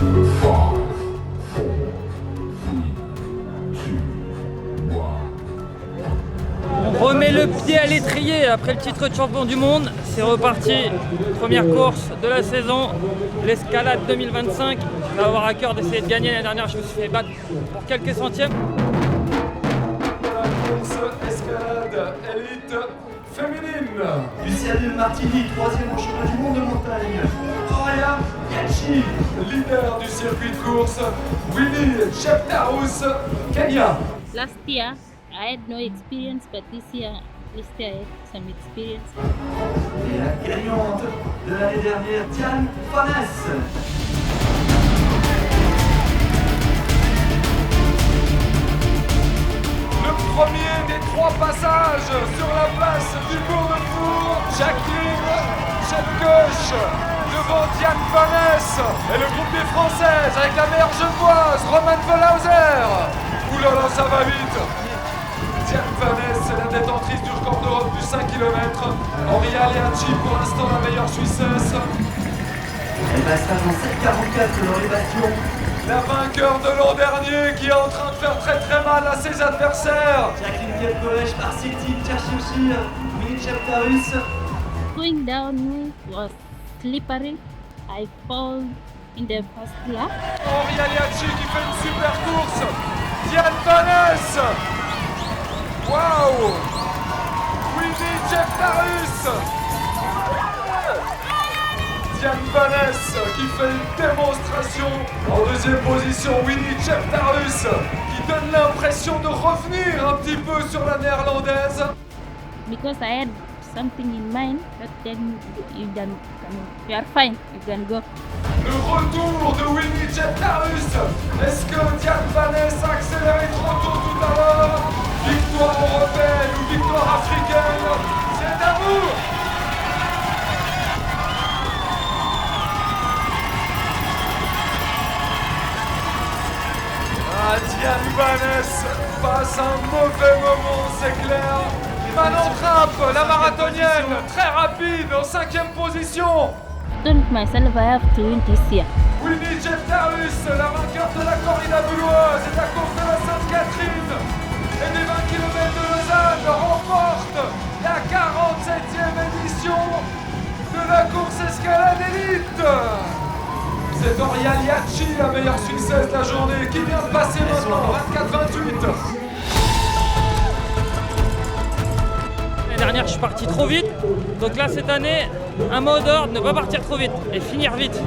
On remet le pied à l'étrier après le titre de champion du monde. C'est reparti. Première course de la saison, l'escalade 2025. Je vais avoir à cœur d'essayer de gagner. L'année dernière, je me suis fait battre pour quelques centièmes. La course escalade élite féminine. Luciane Martini, troisième au championnat du monde de montagne. Aurélia Yachi, Leader du circuit de course, Winnie Cheptarous, Kenya. Last year, I had no experience, but this year, at least I had some experience. et la gagnante de l'année dernière, Diane Fanès. Le premier des trois passages sur la place du Bourg-de-Four, Jacqueline Chepgauche devant Diane Fanès et le groupe des Françaises avec la meilleure genevoise, Romane Velhauser. Ouh là là, ça va vite. Diane Fanès est la détentrice du record d'Europe du 5 km. Aurélia Yachi pour l'instant la meilleure Suissesse. Elle passe dans 7,44 Laurie Bastion. La vainqueur de l'an dernier qui est en train de faire très très mal à ses adversaires. Jacqueline Kepkolech par City, Tcherchivchir, Winnie Cheptarous. Going down was slippery. I fall in the first lap. Aurélia Yachi qui fait une super course. Diane Fanès. Waouh. Winnie Cheptarous. Diane Fanès qui fait une démonstration. En deuxième position, Winnie Cheptarous qui donne l'impression de revenir un petit peu sur la néerlandaise. Because I had something in mind, but then you are fine, you can go. Le retour de Winnie Cheptarous. Est-ce que Diane Fanès a accéléré trop tôt tout à l'heure? Victoire européenne ou victoire africaine? C'est à vous! Ah, Diane Fanès passe un mauvais moment, c'est clair. Manon Trapp, la marathonienne, très rapide, en 5e position. Told myself I have to win this year. Winnie Cheptarous, la vainqueur de la corrida bouloise et de la course de la Sainte-Catherine et des 20 km de Lausanne, remporte la 47e édition de la course escalade élite. C'est Aurélia Yachi, la meilleure Suissesse de la journée, qui vient de passer maintenant 24-28. L'année dernière, je suis parti trop vite. Donc là, cette année, un mot d'ordre, ne pas partir trop vite et finir vite.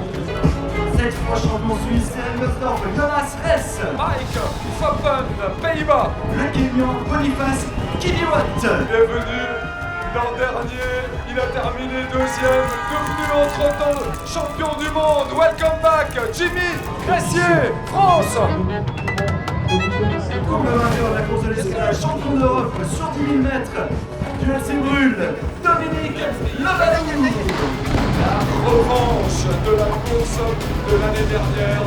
7 fois champion suisse, Elmersdorf, Jonas Hess. Mike Foppen, Pays-Bas. Le Kenyan Boniface Kibiwat. Il est venu l'an dernier, il a terminé deuxième, devenu entre-temps champion du monde. Welcome back, Jimmy Gressier, France. Double vainqueur de la course de l'escalade, champion d'Europe sur 10 000 mètres. Du LC Brûle, Dominique Levalou. La revanche de la course de l'année dernière.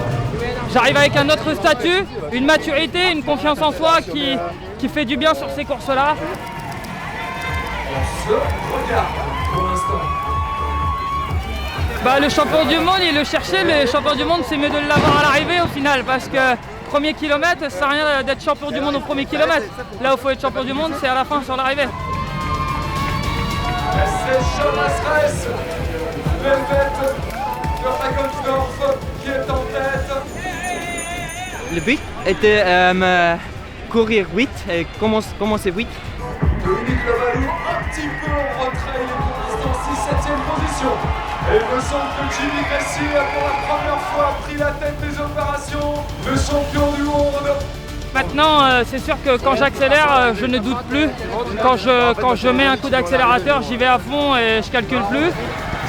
J'arrive avec un autre statut, une maturité, une confiance en soi qui fait du bien sur ces courses-là. On se regarde pour l'instant. Le champion du monde, il le cherchait, le champion du monde, c'est mieux de l'avoir à l'arrivée au final, parce que premier kilomètre, ça sert à rien d'être champion du monde au premier kilomètre. Là où il faut être champion du monde, c'est à la fin sur l'arrivée. C'est Jonas Hess, l'Helvète de Regensdorf qui est en tête. Le but était courir 8 et commencer 8. Dominique Levalou un petit peu en retrait, il est pour l'instant 6-7e position. Et il me semble que Jimmy Gressier a pour la première fois pris la tête des opérations, le champion du monde. Maintenant, c'est sûr que quand j'accélère, je ne doute plus. Quand je mets un coup d'accélérateur, j'y vais à fond et je calcule plus.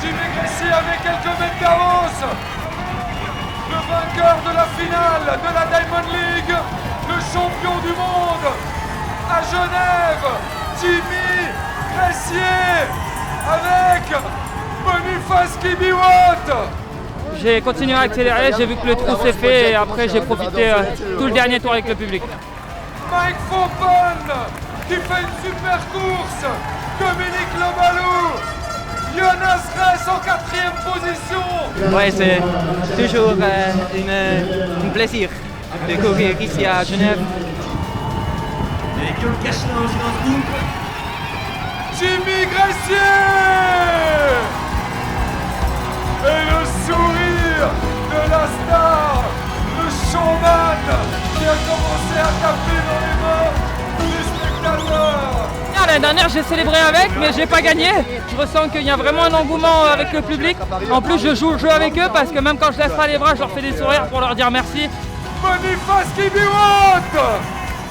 Jimmy Gressier avec quelques mètres d'avance. Le vainqueur de la finale de la Diamond League, le champion du monde à Genève, Jimmy Gressier avec Boniface Kibiwat. J'ai continué à accélérer, j'ai vu que le trou s'est fait et après j'ai profité tout le dernier tour avec le public. Mike Foppen qui fait une super course. Dominique Levalou. Jonas Hess en 4e. 4e position. Ouais, c'est toujours un plaisir de courir ici à Genève. Et Guillaume Cachin aussi dans ce groupe. Jimmy Gressier. Et le sourire de la star, le showman qui a commencé à taper dans les mains des spectateurs. L'année dernière j'ai célébré avec mais j'ai pas gagné. Je ressens qu'il y a vraiment un engouement avec le public. En plus je joue le jeu avec eux parce que même quand je lève pas les bras je leur fais des sourires pour leur dire merci. Boniface Kibiwot.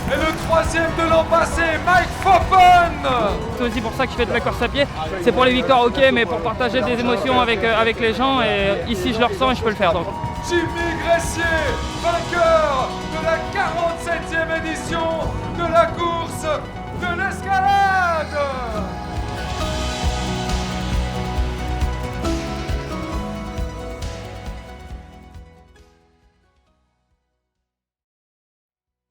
Et le 3e de l'an passé, Mike Foppen. C'est aussi pour ça que je fais de la course à pied. C'est pour les victoires ok mais pour partager des émotions avec les gens et ici je le ressens et je peux le faire donc. Jimmy Gressier, vainqueur de la 47e édition de la course de l'escalade.